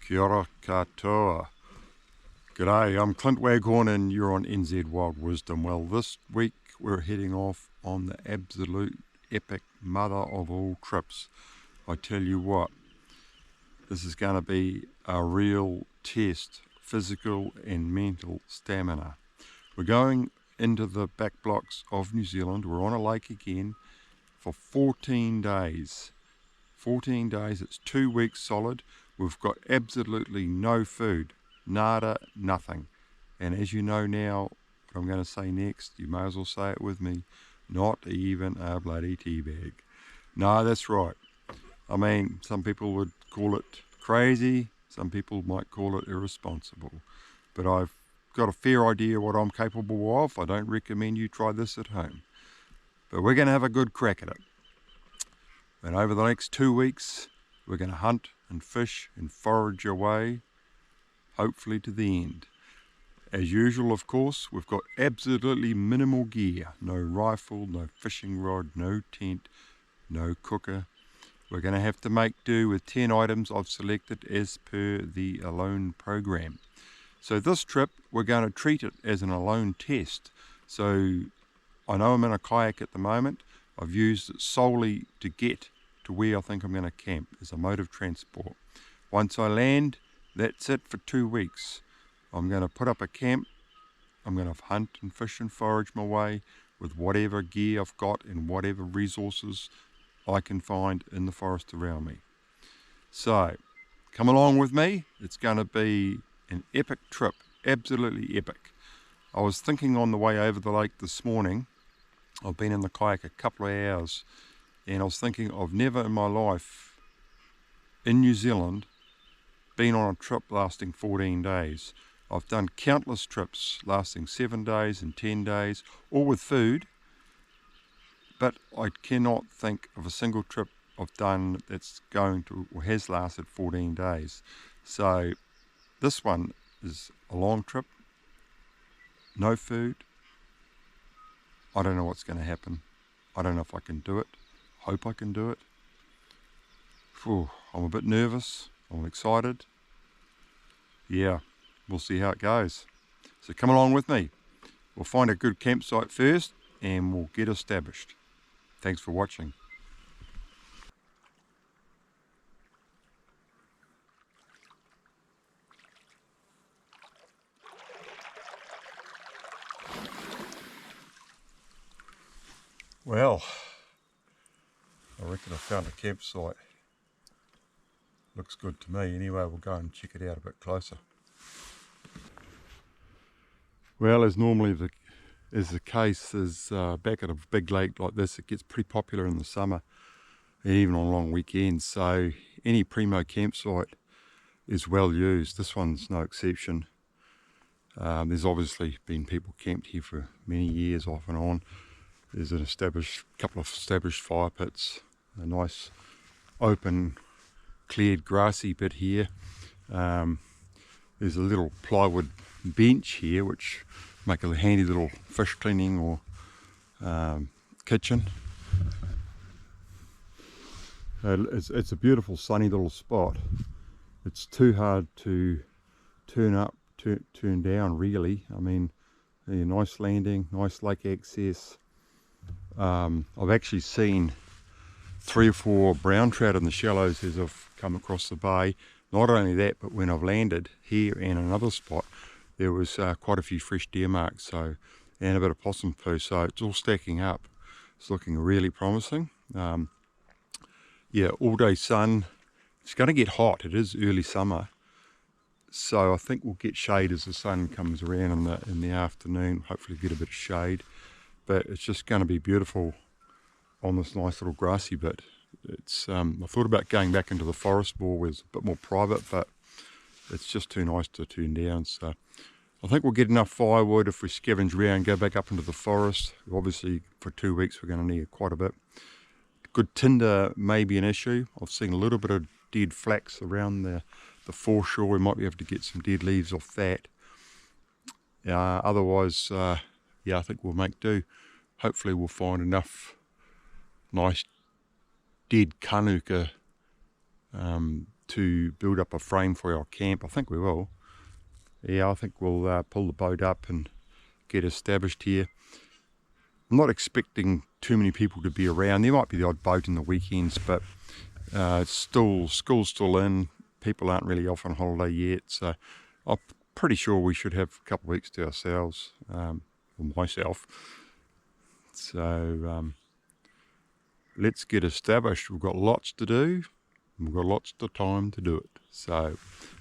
Kia ora katoa. G'day, I'm Clint Waghorn and you're on NZ Wild Wisdom. Well, this week we're heading off on the absolute epic mother of all trips. I tell you what, this is going to be a real test, physical and mental stamina. We're going into the back blocks of New Zealand. We're on a lake again for 14 days. 14 days, it's 2 weeks solid. We've got absolutely no food, nada, nothing. And as you know now, what I'm going to say next, you may as well say it with me, not even a bloody tea bag. No, that's right. I mean, some people would call it crazy, some people might call it irresponsible. But I've got a fair idea what I'm capable of. I don't recommend you try this at home. But we're going to have a good crack at it. And over the next 2 weeks, we're going to hunt and fish and forage away, hopefully to the end. As usual, of course, we've got absolutely minimal gear. No rifle, no fishing rod, no tent, no cooker. We're going to have to make do with 10 items I've selected as per the Alone program. So this trip, we're going to treat it as an alone test. So I know I'm in a kayak at the moment. I've used it solely to get to where I think I'm going to camp as a mode of transport. Once I land, that's it for 2 weeks. I'm going to put up a camp. I'm going to hunt and fish and forage my way with whatever gear I've got and whatever resources I can find in the forest around me. So, come along with me. It's going to be an epic trip, absolutely epic. I was thinking on the way over the lake this morning, I've been in the kayak a couple of hours, and I was thinking I've never in my life in New Zealand been on a trip lasting 14 days. I've done countless trips lasting 7 days and 10 days, all with food, but I cannot think of a single trip I've done that's going to or has lasted 14 days. So this one is a long trip, no food. I don't know what's going to happen. I don't know if I can do it. Hope I can do it. Whew, I'm a bit nervous. I'm excited. Yeah, we'll see how it goes. So come along with me. We'll find a good campsite first and we'll get established. Thanks for watching. Well, I reckon I found a campsite. Looks good to me. Anyway, we'll go and check it out a bit closer. Well, as normally is the case, is back at a big lake like this, it gets pretty popular in the summer and even on long weekends. So any primo campsite is well used. This one's no exception. There's obviously been people camped here for many years off and on. There's a couple of established fire pits, a nice open cleared grassy bit here. There's a little plywood bench here which make a handy little fish cleaning or kitchen. It's a beautiful sunny little spot. It's too hard to turn up, turn down really. I mean, a nice landing, nice lake access. I've actually seen 3 or 4 brown trout in the shallows as I've come across the bay. Not only that, but when I've landed here and another spot, there was quite a few fresh deer marks, and a bit of possum poo. So it's all stacking up. It's looking really promising. Yeah, all day sun. It's going to get hot. It is early summer, so I think we'll get shade as the sun comes around in the afternoon. Hopefully get a bit of shade. But it's just going to be beautiful on this nice little grassy bit. It's I thought about going back into the forest more where it's a bit more private, but it's just too nice to turn down. So I think we'll get enough firewood if we scavenge around, go back up into the forest. Obviously for 2 weeks we're going to need quite a bit. Good tinder may be an issue. I've seen a little bit of dead flax around the foreshore. We might be able to get some dead leaves off that. Otherwise, yeah, I think we'll make do. Hopefully we'll find enough nice dead kanuka to build up a frame for our camp. I think we will. Yeah, I think we'll pull the boat up and get established here. I'm not expecting too many people to be around. There might be the odd boat in the weekends, but school's still in. People aren't really off on holiday yet, so I'm pretty sure we should have a couple of weeks to ourselves, or myself. So let's get established. We've got lots to do. We've got lots of time to do it. So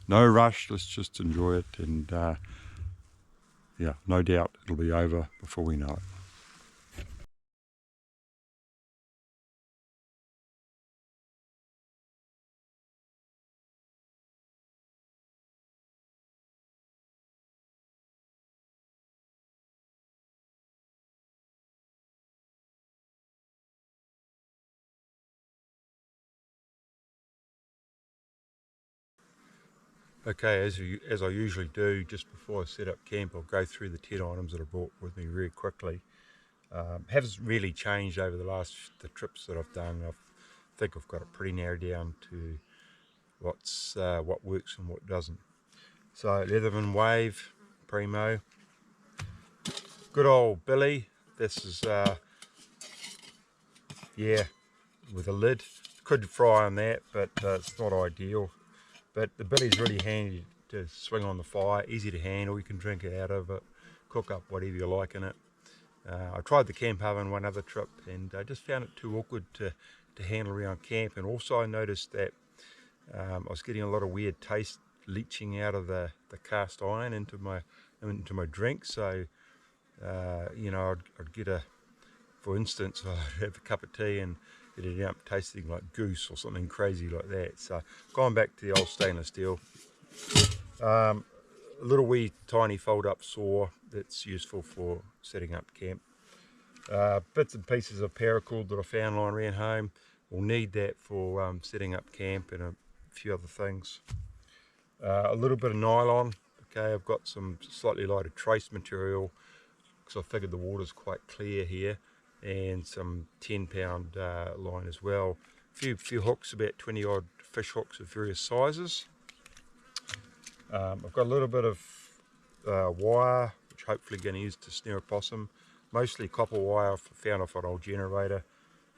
no rush, let's just enjoy it, and yeah, no doubt it'll be over before we know it. Okay, as I usually do, just before I set up camp, I'll go through the 10 items that I brought with me very quickly. Hasn't really changed over the trips that I've done. I think I've got it pretty narrowed down to what works and what doesn't. So Leatherman Wave, primo. Good old Billy. This is yeah, with a lid. Could fry on that, but it's not ideal. But the billy's really handy to swing on the fire, easy to handle. You can drink it out of it, cook up whatever you like in it. I tried the camp oven one other trip, and I just found it too awkward to handle around camp. And also I noticed that I was getting a lot of weird taste leaching out of the cast iron into my drink. So you know, I'd get for instance, I'd have a cup of tea and it ended up tasting like goose or something crazy like that. So going back to the old stainless steel, a little wee tiny fold up saw that's useful for setting up camp. Bits and pieces of paracord that I found lying around home. We'll need that for setting up camp, and a few other things. A little bit of nylon. Okay, I've got some slightly lighter trace material because I figured the water's quite clear here, and some 10-pound line as well. A few hooks, about 20 odd fish hooks of various sizes. I've got a little bit of wire, which hopefully going to use to snare a possum. Mostly copper wire found off an old generator,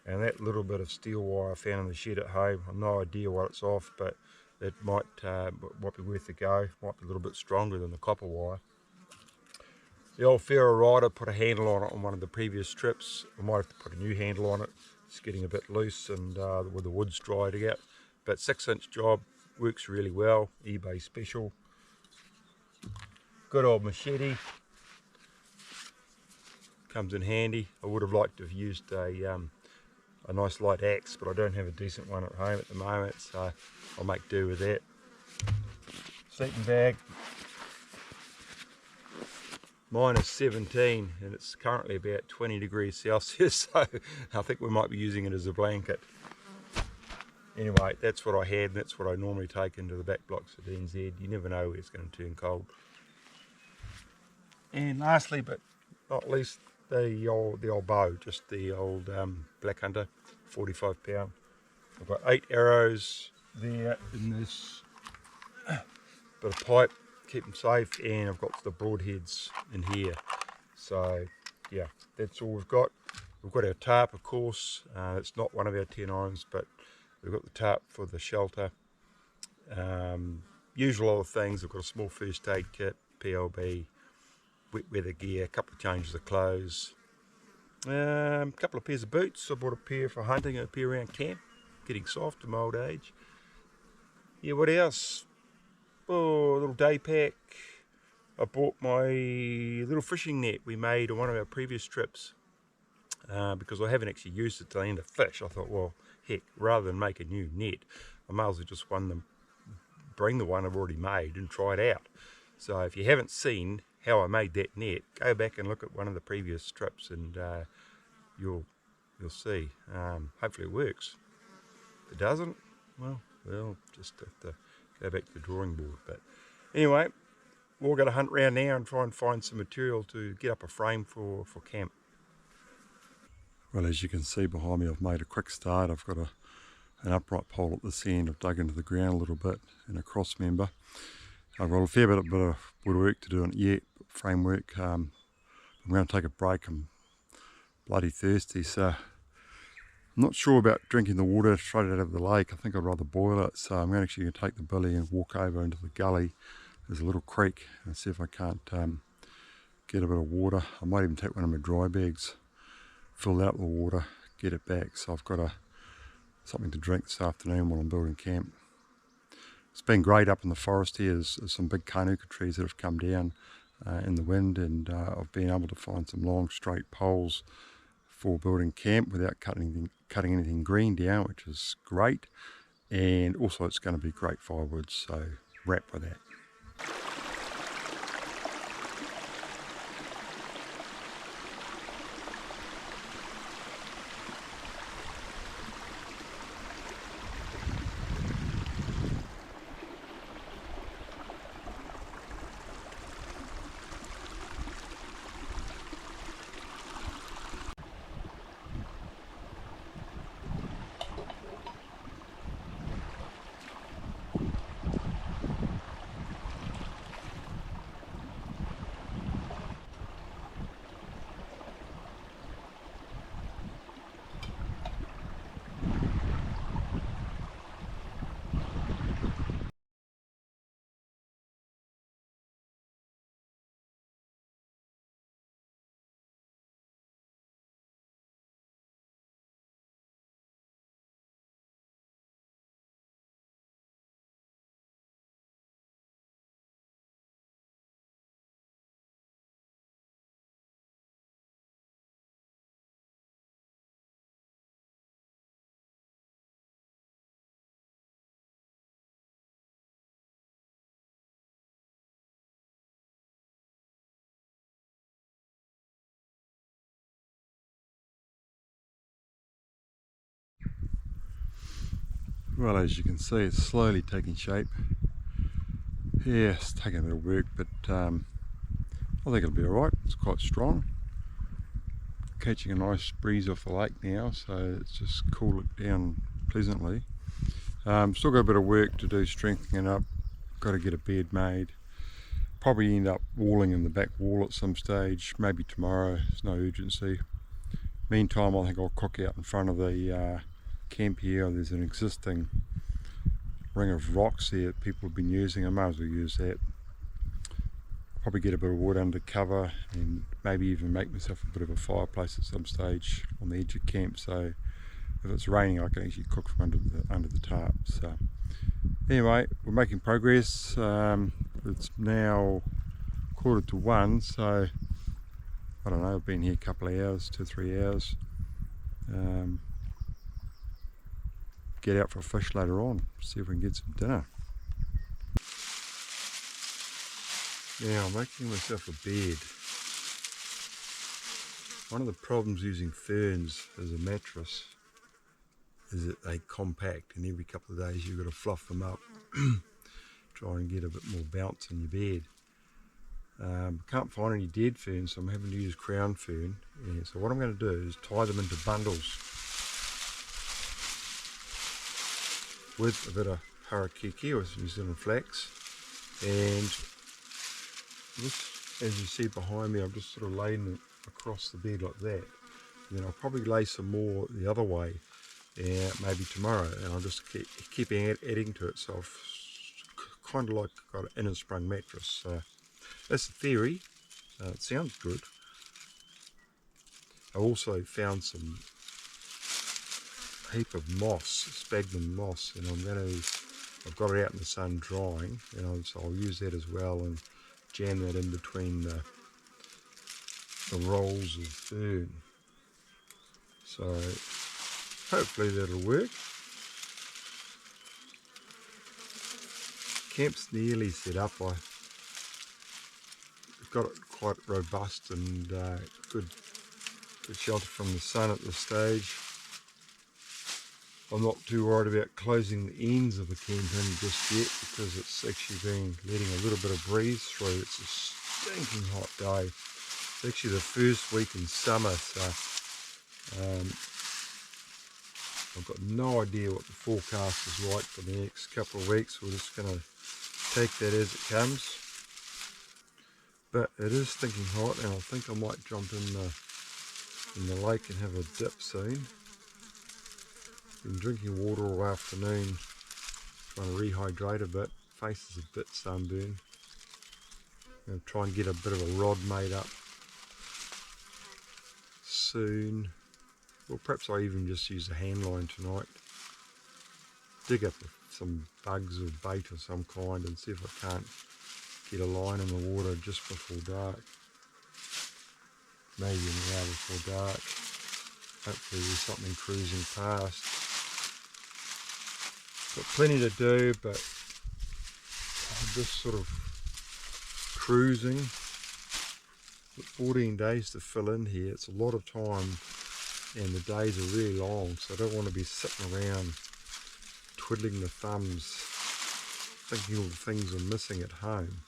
and that little bit of steel wire I found in the shed at home. I've no idea what it's off, but it might be worth a go. Might be a little bit stronger than the copper wire. The old ferro rider, put a handle on it on one of the previous trips. I might have to put a new handle on it. It's getting a bit loose, and with the wood's dried out. But 6-inch job, works really well. eBay special. Good old machete. Comes in handy. I would have liked to have used a nice light axe, but I don't have a decent one at home at the moment, so I'll make do with that. Sleeping bag. Minus 17, and it's currently about 20 degrees Celsius, so I think we might be using it as a blanket. Anyway, that's what I had, and that's what I normally take into the back blocks of NZ. You never know where it's going to turn cold. And lastly, but not least, the old bow, just the old Black Hunter, 45 pound. I've got 8 arrows there in this bit of pipe, keep them safe, and I've got the broadheads in here. So yeah, that's all we've got. We've got our tarp, of course. It's not one of our 10 irons, but we've got the tarp for the shelter. Usual other things. I've got a small first aid kit, PLB, wet weather gear, a couple of changes of clothes, a couple of pairs of boots. I bought a pair for hunting and a pair around camp, getting soft in my old age. Yeah, what else? Oh, a little day pack. I bought my little fishing net we made on one of our previous trips, because I haven't actually used it to land a fish. I thought, well, heck, rather than make a new net, I may as well just bring the one I've already made and try it out. So if you haven't seen how I made that net, go back and look at one of the previous trips, and you'll see. Hopefully it works. If it doesn't, well, just have to go back to the drawing board. But anyway, we're going to hunt around now and try and find some material to get up a frame for camp. Well, as you can see behind me, I've made a quick start. I've got an upright pole at this end. I've dug into the ground a little bit and a cross member. I've got a fair bit of woodwork to do on it yet, framework. I'm going to take a break. I'm bloody thirsty, so I'm not sure about drinking the water straight out of the lake. I think I'd rather boil it, so I'm actually going to take the billy and walk over into the gully. There's a little creek and see if I can't get a bit of water. I might even take one of my dry bags, fill that with water, get it back, so I've got something to drink this afternoon while I'm building camp. It's been great up in the forest here. There's some big kanuka trees that have come down in the wind, and I've been able to find some long straight poles for building camp without cutting anything green down, which is great. And also it's going to be great firewood, so wrap with that. Well, as you can see, it's slowly taking shape. Yeah, it's taking a bit of work, but I think it'll be alright. It's quite strong. Catching a nice breeze off the lake now, so it's just cooled it down pleasantly. Still got a bit of work to do, strengthening it up. Got to get a bed made. Probably end up walling in the back wall at some stage, maybe tomorrow. There's no urgency. Meantime, I think I'll cook out in front of the camp here. There's an existing ring of rocks here that people have been using. I might as well use that. Probably get a bit of wood under cover and maybe even make myself a bit of a fireplace at some stage on the edge of camp, so if it's raining I can actually cook from under the tarp. So anyway, we're making progress. It's now 1:45, so I don't know, I've been here a couple of hours, 2-3 hours. Get out for a fish later on, see if we can get some dinner. Now I'm making myself a bed. One of the problems using ferns as a mattress is that they compact, and every couple of days you've got to fluff them up, try and get a bit more bounce in your bed. Can't find any dead ferns, so I'm having to use crown fern. Yeah, so what I'm going to do is tie them into bundles with a bit of harakeke, or New Zealand flax, and this, as you see behind me, I've just sort of laid it across the bed like that. And then I'll probably lay some more the other way, maybe tomorrow, and I'll just keep adding to it. So I've kind of like got an inner sprung mattress. So that's the theory. It sounds good. I also found some heap of moss, sphagnum moss, and I've got it out in the sun drying, and so I'll use that as well and jam that in between the rolls of fern. So hopefully that'll work. Camp's nearly set up. I've got it quite robust and good shelter from the sun at this stage. I'm not too worried about closing the ends of the camp in just yet, because it's actually letting a little bit of breeze through. It's a stinking hot day. It's actually the first week in summer, so I've got no idea what the forecast is like for the next couple of weeks. We're just going to take that as it comes. But it is stinking hot, and I think I might jump in the lake and have a dip soon. Been drinking water all afternoon, trying to rehydrate a bit. Face is a bit sunburned. I'll try and get a bit of a rod made up soon. Well, perhaps I even just use a hand line tonight. Dig up some bugs or bait of some kind and see if I can't get a line in the water just before dark. Maybe an hour before dark. Hopefully there's something cruising past. Got plenty to do, but I'm just sort of cruising. Got 14 days to fill in here. It's a lot of time and the days are really long, so I don't want to be sitting around twiddling the thumbs thinking all the things I'm missing at home.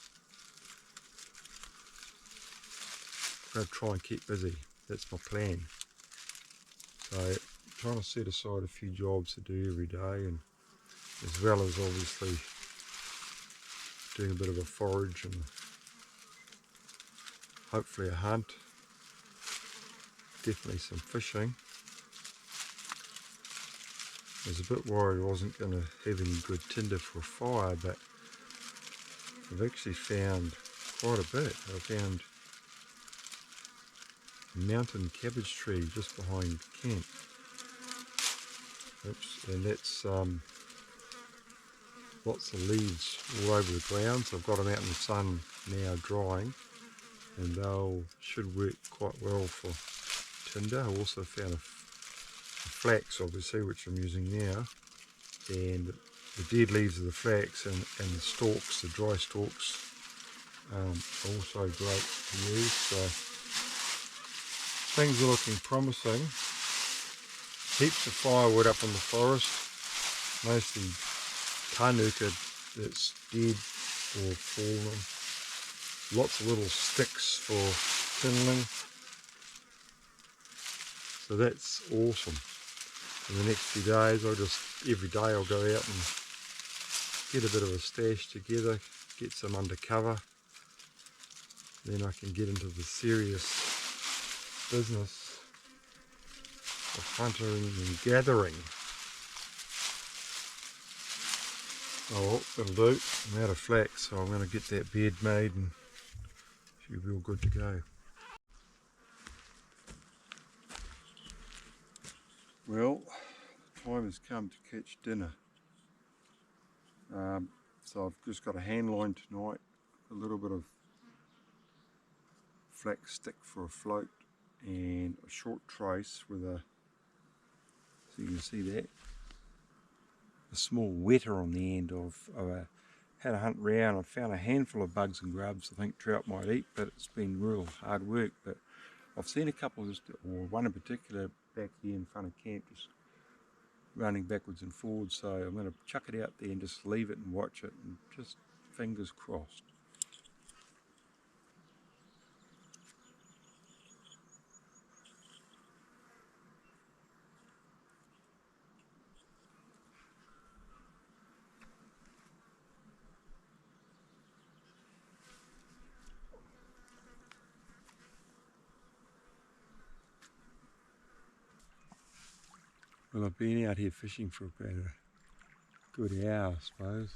I'm going to try and keep busy. That's my plan. So I'm trying to set aside a few jobs to do every day, and as well as obviously doing a bit of a forage and hopefully a hunt. Definitely some fishing. I was a bit worried I wasn't going to have any good tinder for a fire, but I've actually found quite a bit. I found a mountain cabbage tree just behind camp. Oops, and that's lots of leaves all over the ground, so I've got them out in the sun now drying, and they should work quite well for tinder. I also found a flax, obviously, which I'm using now, and the dead leaves of the flax and the stalks, the dry stalks, are also great to use. So things are looking promising. Heaps of firewood up in the forest, mostly tanuka that's dead or fallen. Lots of little sticks for kindling. So that's awesome. In the next few days, every day I'll go out and get a bit of a stash together, get some undercover. Then I can get into the serious business of hunting and gathering. Oh, well, that'll do. I'm out of flax, so I'm going to get that bed made and she'll be all good to go. Well, the time has come to catch dinner. So I've just got a hand line tonight, a little bit of flax stick for a float, and a short trace with a, so you can see that, a small wetter on the end of had a hunt round. I found a handful of bugs and grubs I think trout might eat, but it's been real hard work. But I've seen a couple, or one in particular back here in front of camp, just running backwards and forwards, so I'm going to chuck it out there and just leave it and watch it, and just fingers crossed. Well, I've been out here fishing for about a good hour, I suppose.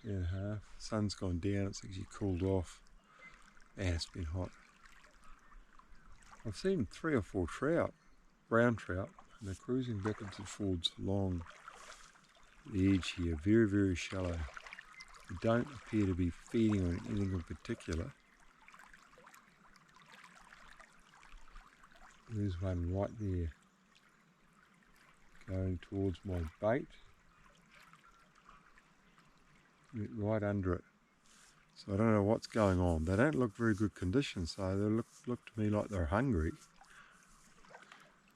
Hour and a half. The sun's gone down, it's actually cooled off. Man, it's been hot. I've seen 3 or 4 trout, brown trout, and they're cruising backwards and forwards along the edge here, very, very shallow. They don't appear to be feeding on anything in particular. There's one right there, going towards my bait, right under it. So I don't know what's going on. They don't look very good condition, so they look to me like they're hungry.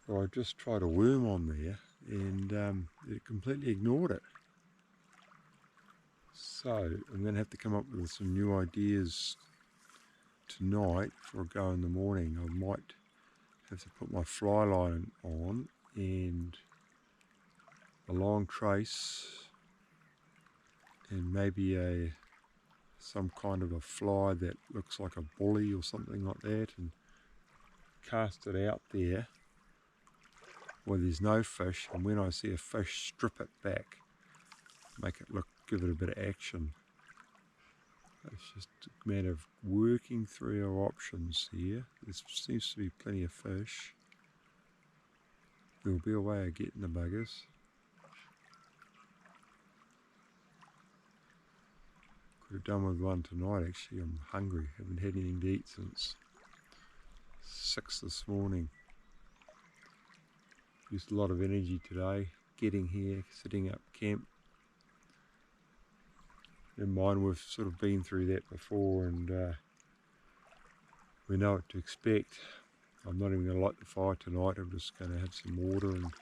So I just tried a worm on there, and it completely ignored it. So I'm going to have to come up with some new ideas tonight before I go in the morning. I might have to put my fly line on and a long trace and maybe some kind of a fly that looks like a bully or something like that, and cast it out there where there's no fish, and when I see a fish, strip it back, make it look, give it a bit of action. It's just a matter of working through our options here. There seems to be plenty of fish. There'll be a way of getting the buggers. Could have done with one tonight actually. I'm hungry, haven't had anything to eat since 6 this morning. Used a lot of energy today, getting here, setting up camp. In mind, we've sort of been through that before, and we know what to expect. I'm not even going to light the fire tonight. I'm just going to have some water and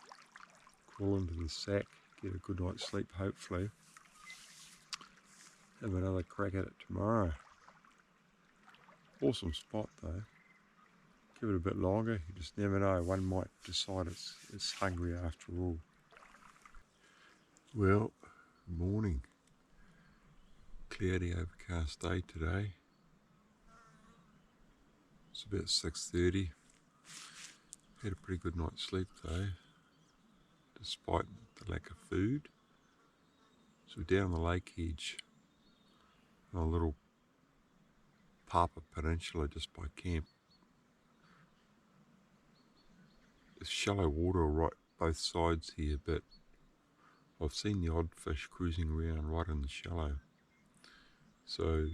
crawl into the sack, get a good night's sleep hopefully. Have another crack at it tomorrow. Awesome spot though. Give it a bit longer, you just never know. One might decide it's hungry after all. Well, morning. Cloudy, overcast day today. It's about 6:30. Had a pretty good night's sleep though, despite the lack of food. So we're down on the lake edge, on a little Papa Peninsula just by camp. There's shallow water right both sides here, but I've seen the odd fish cruising around right in the shallow. So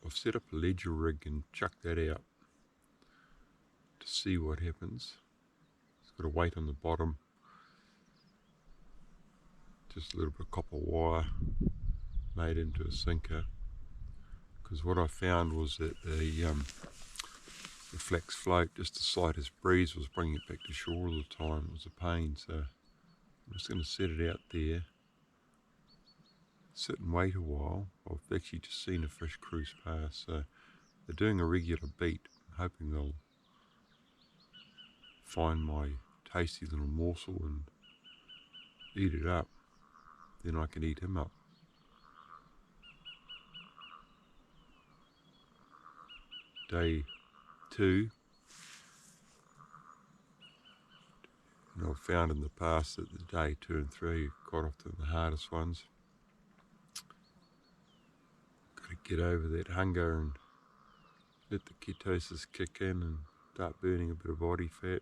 I've set up a ledger rig and chucked that out to see what happens. It's got a weight on the bottom, just a little bit of copper wire made into a sinker. Because what I found was that the flex float, just the slightest breeze was bringing it back to shore all the time. It was a pain, so I'm just going to set it out there, sit and wait a while. I've actually just seen a fish cruise past, so they're doing a regular beat. I'm hoping they'll find my tasty little morsel and eat it up. Then I can eat him up. Day 2. And I've found in the past that the day 2 and 3 are quite often the hardest ones. Got to get over that hunger and let the ketosis kick in and start burning a bit of body fat.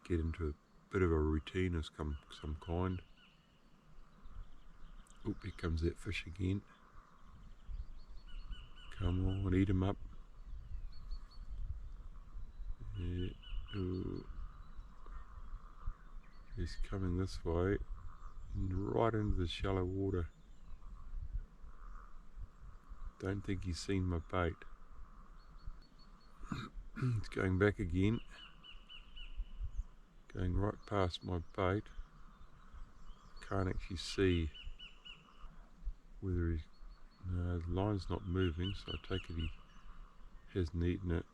Get into a bit of a routine of some kind. Oop, here comes that fish again. Come on, eat him up. Yeah. Ooh. He's coming this way and right into the shallow water. Don't think he's seen my bait. He's going back again. Going right past my bait. Can't actually see whether he's... No, the line's not moving, so I take it he hasn't eaten it.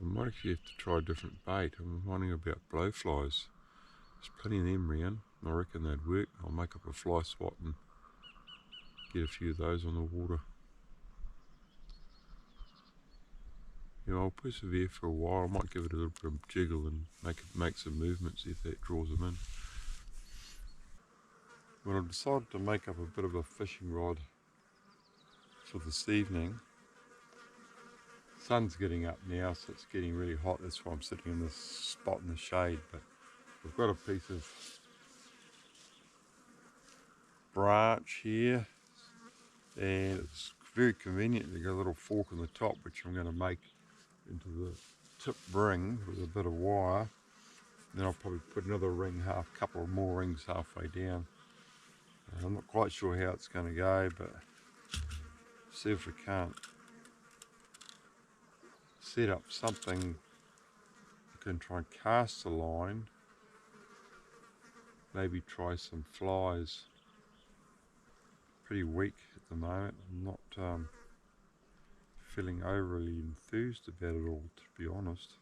I might actually have to try a different bait. I'm wondering about blowflies. There's plenty of them around. I reckon they'd work. I'll make up a fly swat and get a few of those on the water. You know, I'll persevere for a while. I might give it a little bit of jiggle and make some movements if that draws them in. Well, I've decided to make up a bit of a fishing rod for this evening. Sun's getting up now, so it's getting really hot. That's why I'm sitting in this spot in the shade. But we've got a piece of branch here, and it's very convenient. You've got a little fork on the top, which I'm going to make into the tip ring with a bit of wire. Then I'll probably put another ring, couple of more rings halfway down. I'm not quite sure how it's going to go, but see if we can't set up something. You can try and cast a line, maybe try some flies. Pretty weak at the moment. I'm not feeling overly enthused about it all, to be honest.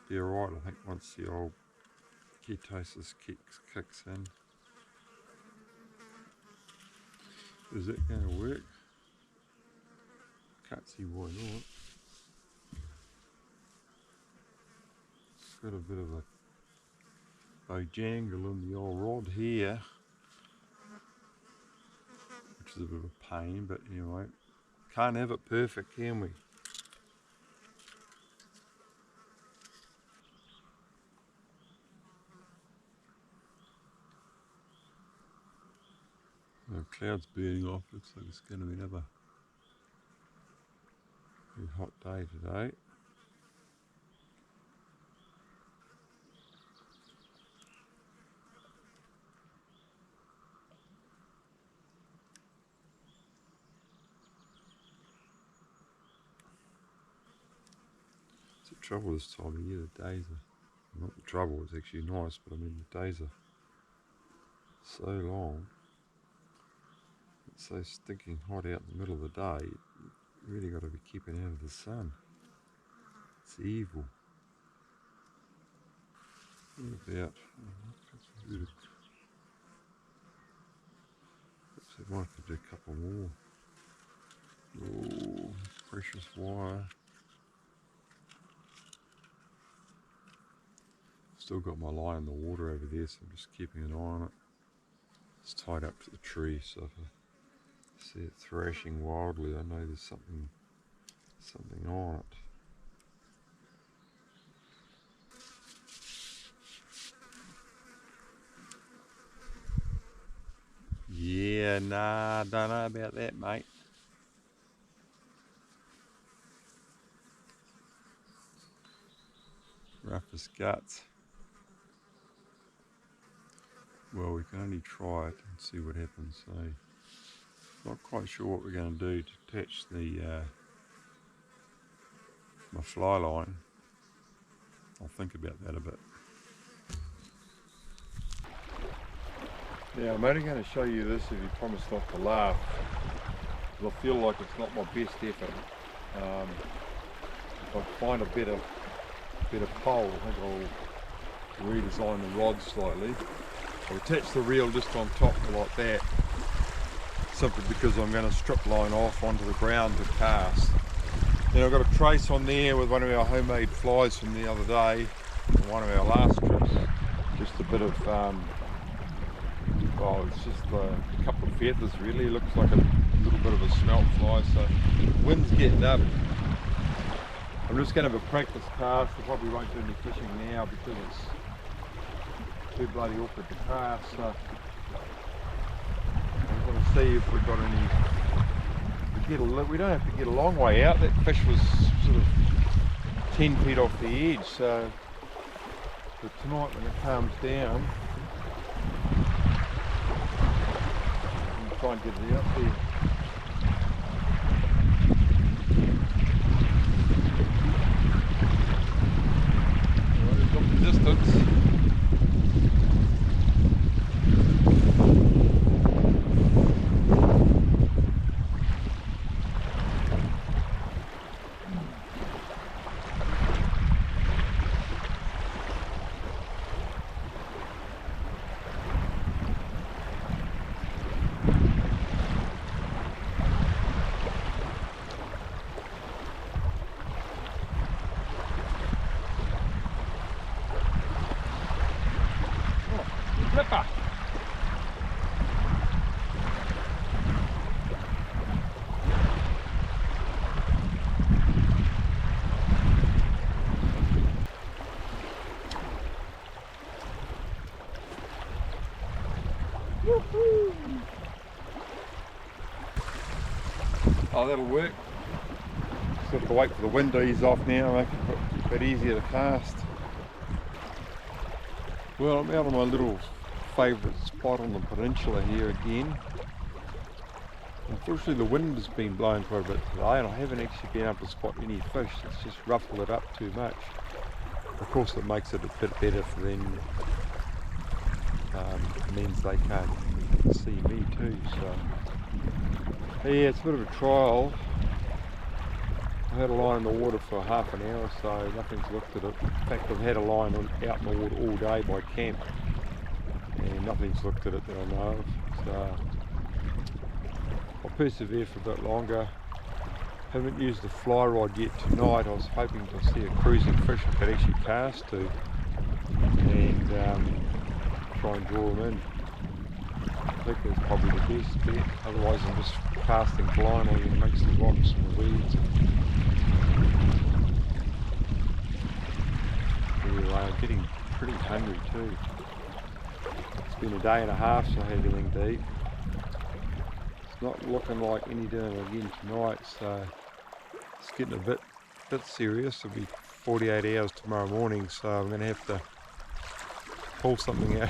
be alright, I think, once the old ketosis kicks in. Is that going to work? Can't see why not. It's got a bit of a bojangle in the old rod here, which is a bit of a pain, but anyway, can't have it perfect, can we? The clouds burning off, looks like it's going to be another very hot day today. It's the trouble this time of year, the days are, not the trouble, it's actually nice, but I mean the days are so long. It's so stinking hot out in the middle of the day, you really got to be keeping out of the sun. It's evil. What about, perhaps I might have to do a couple more. Oh, precious wire. Still got my line in the water over there, so I'm just keeping an eye on it. It's tied up to the tree, so if I see it thrashing wildly, I know there's something on it. Yeah, nah, don't know about that, mate. Rough as guts. Well, we can only try it and see what happens. So, not quite sure what we're going to do to attach the my fly line. I'll think about that a bit. Now, I'm only going to show you this if you promise not to laugh, because I feel like it's not my best effort. If I find a better pole, I think I'll redesign the rod slightly. I'll attach the reel just on top like that, simply because I'm going to strip line off onto the ground to cast. Then I've got a trace on there with one of our homemade flies from the other day, one of our last trips. Just a bit of, well, it's just a couple of feathers really. It looks like a little bit of a smelt fly, so the wind's getting up. I'm just going to have a practice cast. I probably won't do any fishing now because it's too bloody awkward to cast. So I'm going to see if we've got any. We don't have to get a long way out. That fish was sort of 10 feet off the edge. So tonight when it calms down, I'm try and get it out there. Distance. Flipper. Woohoo! Oh, that'll work. Just have to wait for the wind to ease off now, make it a bit easier to cast. Well, I'm out on my little favourite spot on the peninsula here again. Unfortunately the wind has been blowing quite a bit today and I haven't actually been able to spot any fish. It's just ruffled it up too much. Of course it makes it a bit better for them. It means they can't see me too, so yeah, it's a bit of a trial. I've had a line in the water for half an hour, so nothing's looked at it. In fact, I've had a line out in the water all day by camp, and nothing's looked at it that I know of. So I'll persevere for a bit longer. Haven't used the fly rod yet tonight. I was hoping to see a cruising fish I could actually cast to and try and draw them in. I think that's probably the best bet. Otherwise I'm just casting blindly amongst the rocks and the weeds. Anyway, I'm getting pretty hungry too. It's been a day and a half since I had anything to eat. It's not looking like any dinner again tonight, so it's getting a bit serious. It'll be 48 hours tomorrow morning, so I'm going to have to pull something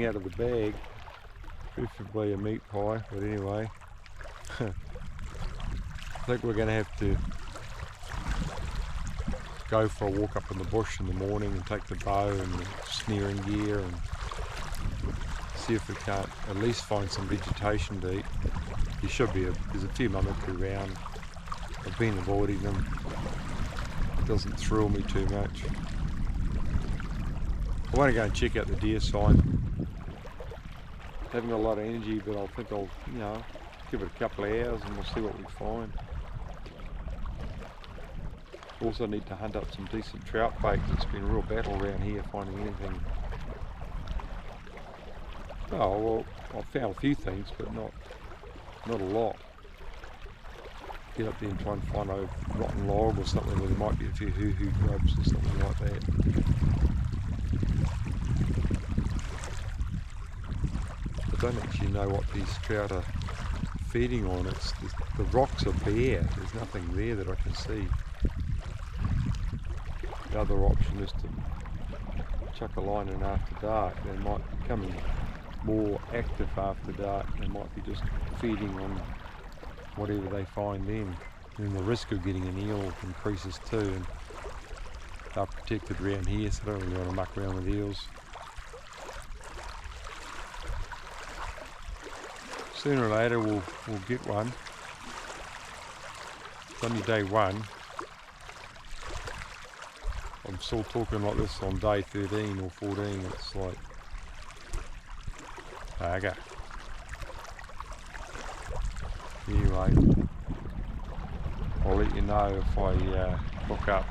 out of the bag, preferably a meat pie. But anyway, I think we're going to have to go for a walk up in the bush in the morning and take the bow and the snaring gear and see if we can't at least find some vegetation to eat. There's a few mummicky around. I've been avoiding them. It doesn't thrill me too much. I want to go and check out the deer sign. Haven't got a lot of energy, but I think I'll, give it a couple of hours and we'll see what we find. Also need to hunt up some decent trout bait. It's been a real battle around here finding anything. Oh well, I've found a few things, but not a lot. Get up there and try and find a rotten log or something where there might be a few hoo-hoo grubs or something like that. I don't actually know what these trout are feeding on. The rocks are bare. There's nothing there that I can see. The other option is to chuck a line in after dark. They might be becoming more active after dark. They might be just feeding on whatever they find then. And the risk of getting an eel increases too. And they're protected around here, so I don't really want to muck around with eels. Sooner or later we'll get one. It's only day one. I'm still talking like this on day 13 or 14. It's like, okay. Anyway, I'll let you know if I hook up.